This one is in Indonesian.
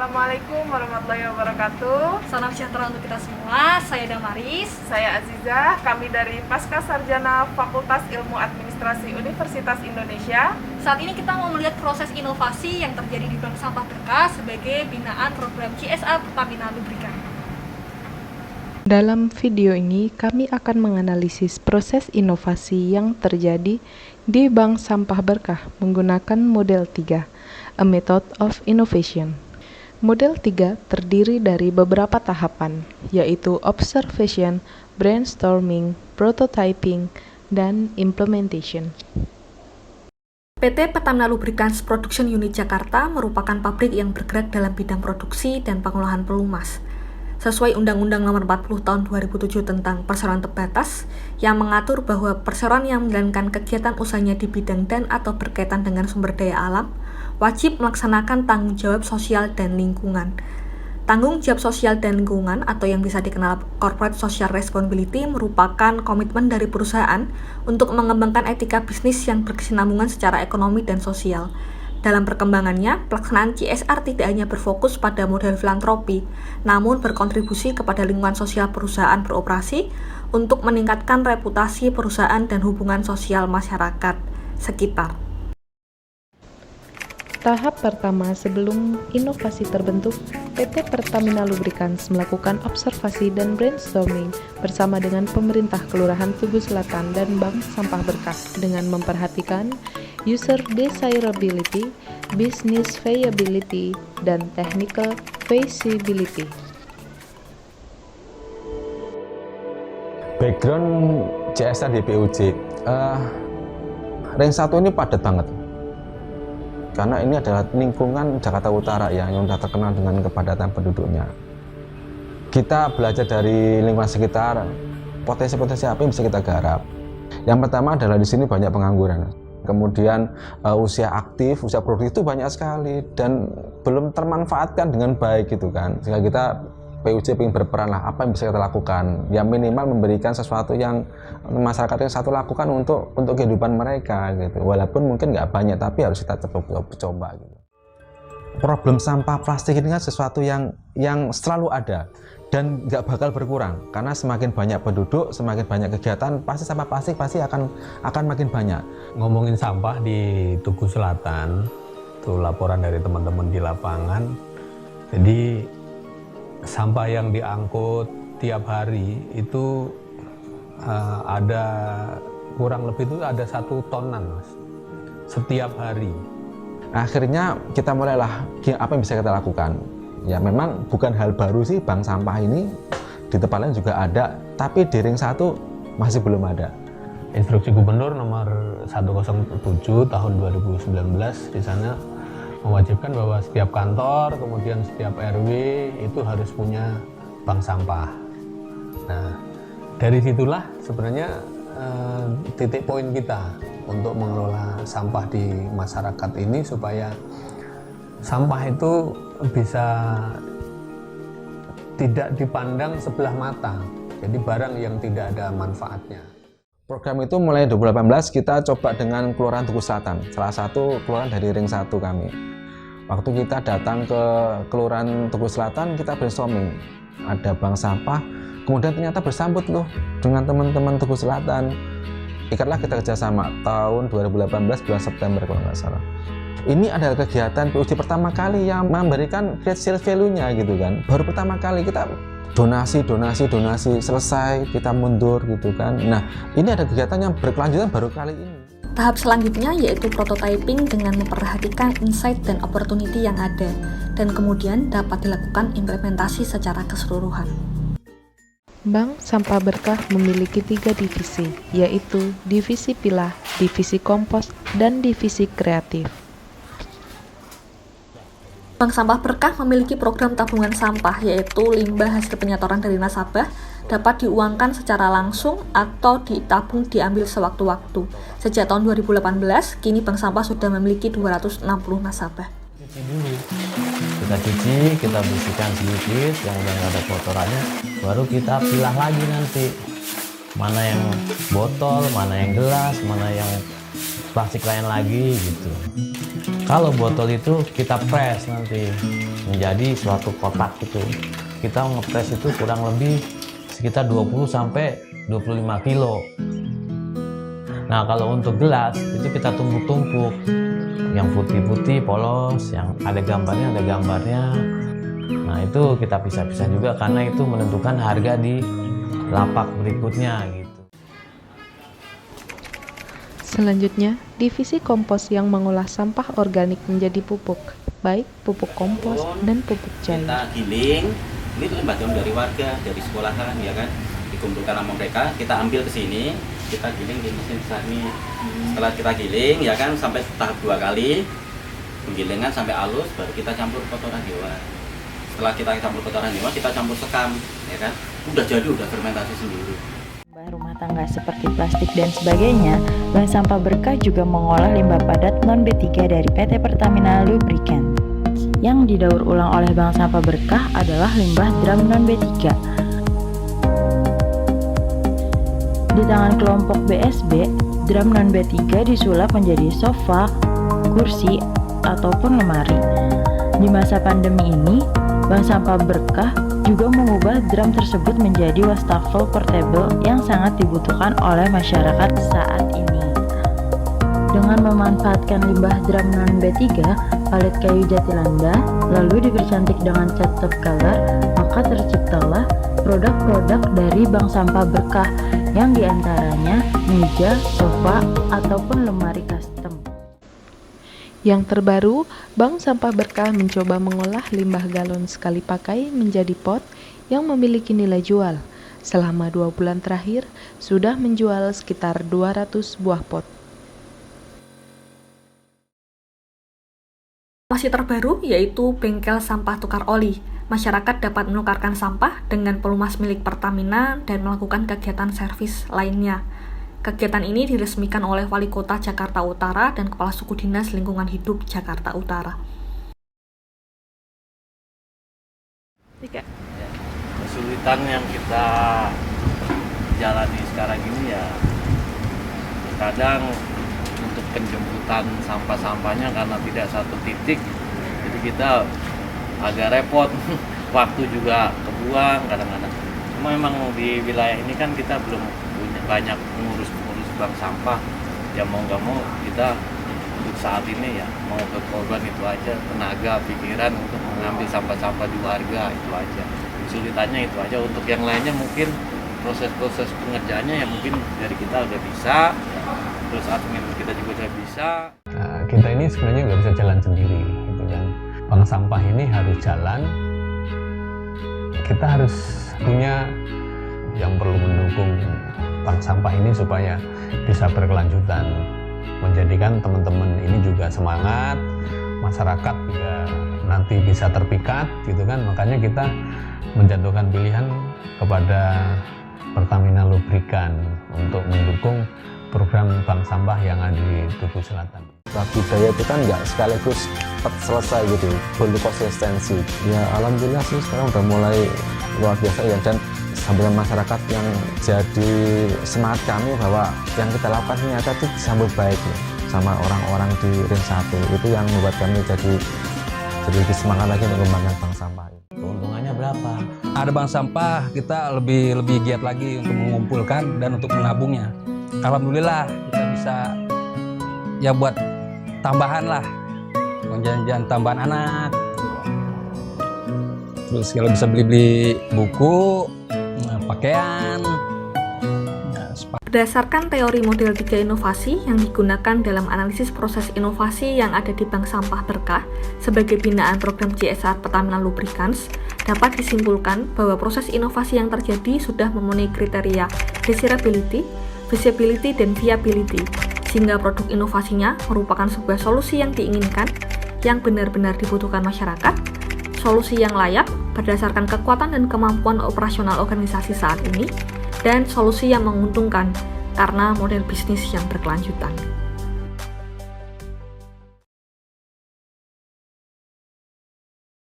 Assalamualaikum warahmatullahi wabarakatuh. Salam sejahtera untuk kita semua. Saya Damaris. Saya Azizah. Kami dari Pasca Sarjana Fakultas Ilmu Administrasi Universitas Indonesia. Saat ini kita mau melihat proses inovasi yang terjadi di Bank Sampah Berkah sebagai binaan program CSR Pertamina Lubrikan. Dalam video ini, kami akan menganalisis proses inovasi yang terjadi di Bank Sampah Berkah menggunakan model 3, a method of innovation. Model 3 terdiri dari beberapa tahapan, yaitu observation, brainstorming, prototyping, dan implementation. PT Pertamina Lubricants Production Unit Jakarta merupakan pabrik yang bergerak dalam bidang produksi dan pengolahan pelumas. Sesuai Undang-Undang Nomor 40 Tahun 2007 tentang perseroan terbatas, yang mengatur bahwa perseroan yang menjalankan kegiatan usahanya di bidang dan atau berkaitan dengan sumber daya alam, wajib melaksanakan tanggung jawab sosial dan lingkungan. Tanggung jawab sosial dan lingkungan atau yang bisa dikenal corporate social responsibility merupakan komitmen dari perusahaan untuk mengembangkan etika bisnis yang berkesinambungan secara ekonomi dan sosial. Dalam perkembangannya, pelaksanaan CSR tidak hanya berfokus pada model filantropi, namun berkontribusi kepada lingkungan sosial perusahaan beroperasi untuk meningkatkan reputasi perusahaan dan hubungan sosial masyarakat sekitar. Tahap pertama sebelum inovasi terbentuk, PT Pertamina Lubricants melakukan observasi dan brainstorming bersama dengan pemerintah Kelurahan Tugu Selatan dan Bank Sampah Berkah dengan memperhatikan user desirability, business viability, dan technical feasibility. Background CSR di PUJ, Ring 1 ini padat banget. Karena ini adalah lingkungan Jakarta Utara ya, yang sudah terkenal dengan kepadatan penduduknya. Kita belajar dari lingkungan sekitar, potensi-potensi apa yang bisa kita garap. Yang pertama adalah di sini banyak pengangguran. Kemudian usia aktif, usia produktif itu banyak sekali dan belum termanfaatkan dengan baik gitu kan. Sehingga kita PUJ ingin berperan lah, apa yang bisa kita lakukan. Ya minimal memberikan sesuatu yang masyarakat yang satu lakukan untuk kehidupan mereka gitu. Walaupun mungkin nggak banyak, tapi harus kita coba gitu. Problem sampah plastik ini kan sesuatu yang selalu ada dan nggak bakal berkurang karena semakin banyak penduduk, semakin banyak kegiatan, pasti sampah plastik pasti akan makin banyak. Ngomongin sampah di Tugu Selatan, itu laporan dari teman-teman di lapangan. Jadi sampah yang diangkut tiap hari itu ada kurang lebih itu ada 1 tonan Mas, setiap hari. Akhirnya kita mulailah apa yang bisa kita lakukan. Ya memang bukan hal baru sih, bank sampah ini di tempat lain juga ada, tapi di Ring 1 masih belum ada. Instruksi Gubernur nomor 107 tahun 2019 di sana mewajibkan bahwa setiap kantor, kemudian setiap RW itu harus punya bank sampah. Nah, dari situlah sebenarnya titik poin kita untuk mengelola sampah di masyarakat ini supaya sampah itu bisa tidak dipandang sebelah mata. Jadi barang yang tidak ada manfaatnya. Program itu mulai 2018 kita coba dengan Kelurahan Tugu Selatan, salah satu kelurahan dari Ring 1 kami. Waktu kita datang ke Kelurahan Tugu Selatan, kita brainstorming. Ada bank sampah, kemudian ternyata bersambut loh dengan teman-teman Tugu Selatan. Ikatlah kita kerjasama tahun 2018 bulan September kalau nggak salah. Ini adalah kegiatan PUJ pertama kali yang memberikan sales value-nya gitu kan. Baru pertama kali kita donasi selesai kita mundur gitu kan. Nah ini ada kegiatan yang berkelanjutan baru kali ini. Tahap selanjutnya yaitu prototyping dengan memperhatikan insight dan opportunity yang ada dan kemudian dapat dilakukan implementasi secara keseluruhan. Bank Sampah Berkah memiliki 3 divisi, yaitu divisi pilah, divisi kompos, dan divisi kreatif. Bank Sampah Berkah memiliki program tabungan sampah, yaitu limbah hasil penyetoran dari nasabah dapat diuangkan secara langsung atau ditabung diambil sewaktu-waktu. Sejak tahun 2018, kini Bank Sampah sudah memiliki 260 nasabah. Kita cuci, kita bersihkan sedikit, yang udah ada kotorannya, baru kita pilah lagi nanti. Mana yang botol, mana yang gelas, mana yang plastik lain lagi gitu. Kalau botol itu kita press nanti menjadi suatu kotak itu. Kita ngepres itu kurang lebih sekitar 20 sampai 25 kilo. Nah, kalau untuk gelas itu kita tumpuk-tumpuk. Yang putih-putih polos, yang ada gambarnya. Nah, itu kita pisah-pisah juga karena itu menentukan harga di lapak berikutnya gitu. Selanjutnya, divisi kompos yang mengolah sampah organik menjadi pupuk, baik pupuk kompos dan pupuk cair. Kita giling, ini limbah daun dari warga, dari sekolahan, ya kan, dikumpulkan sama mereka, kita ambil ke sini, kita giling di mesin besar ini. Setelah kita giling, ya kan, sampai tahap 2 kali, penggilingan sampai halus, baru kita campur kotoran hewan. Setelah kita campur kotoran hewan, kita campur sekam, ya kan, udah jadi, udah fermentasi sendiri. Rumah tangga seperti plastik dan sebagainya, Bank Sampah Berkah juga mengolah limbah padat non-B3 dari PT Pertamina Lubricant. Yang didaur ulang oleh Bank Sampah Berkah adalah limbah drum non-B3. Di tangan kelompok BSB, drum non-B3 disulap menjadi sofa, kursi, ataupun lemari. Di masa pandemi ini, Bank Sampah Berkah juga mengubah drum tersebut menjadi wastafel portable yang sangat dibutuhkan oleh masyarakat saat ini. Dengan memanfaatkan limbah drum non-B3, palet kayu Jatilanda, lalu dipercantik dengan cat top color, maka terciptalah produk-produk dari Bank Sampah Berkah yang diantaranya meja, sofa, ataupun lemari custom. Yang terbaru, Bank Sampah Berkah mencoba mengolah limbah galon sekali pakai menjadi pot yang memiliki nilai jual. Selama 2 bulan terakhir, sudah menjual sekitar 200 buah pot. Masih terbaru yaitu bengkel sampah tukar oli. Masyarakat dapat menukarkan sampah dengan pelumas milik Pertamina dan melakukan kegiatan servis lainnya. Kegiatan ini diresmikan oleh Wali Kota Jakarta Utara dan Kepala Suku Dinas Lingkungan Hidup Jakarta Utara. Kesulitan yang kita jalani sekarang ini ya kadang untuk penjemputan sampah-sampahnya karena tidak satu titik, jadi kita agak repot. Waktu juga kebuang kadang-kadang. Cuma memang di wilayah ini kan kita belum banyak mengurus bank sampah, ya mau nggak mau kita untuk saat ini ya mau berkorban itu aja, tenaga, pikiran untuk mengambil sampah-sampah di warga, itu aja kesulitannya, itu aja. Untuk yang lainnya mungkin proses-proses pengerjaannya ya mungkin dari kita udah bisa, terus admin kita juga udah bisa. Nah, kita ini sebenarnya nggak bisa jalan sendiri gitu kan. Bank sampah ini harus jalan, kita harus punya yang perlu mendukung bank sampah ini supaya bisa berkelanjutan, menjadikan teman-teman ini juga semangat, masyarakat juga nanti bisa terpikat gitu kan. Makanya kita menjatuhkan pilihan kepada Pertamina Lubricant untuk mendukung program bank sampah yang ada di Tugu Selatan. Budaya itu kan nggak sekaligus cepat selesai gitu, perlu konsistensi. Ya alhamdulillah sih sekarang udah mulai luar biasa ya, dan sambutan masyarakat yang jadi semangat kami bahwa yang kita lakukan ternyata itu disambut baik ya, sama orang-orang di Ring 1. Itu yang membuat kami jadi lebih semangat lagi mengembangkan bank sampah. Keuntungannya berapa? Ada bank sampah, kita lebih giat lagi untuk mengumpulkan dan untuk menabungnya. Alhamdulillah kita bisa ya buat tambahan lah, jajan tambahan anak. Terus kalau bisa beli buku, pakaian. Berdasarkan teori model 3 inovasi yang digunakan dalam analisis proses inovasi yang ada di Bank Sampah Berkah sebagai binaan program CSR Pertamina Lubricants, dapat disimpulkan bahwa proses inovasi yang terjadi sudah memenuhi kriteria desirability, feasibility, dan viability, sehingga produk inovasinya merupakan sebuah solusi yang diinginkan, yang benar-benar dibutuhkan masyarakat, solusi yang layak berdasarkan kekuatan dan kemampuan operasional organisasi saat ini, dan solusi yang menguntungkan karena model bisnis yang berkelanjutan.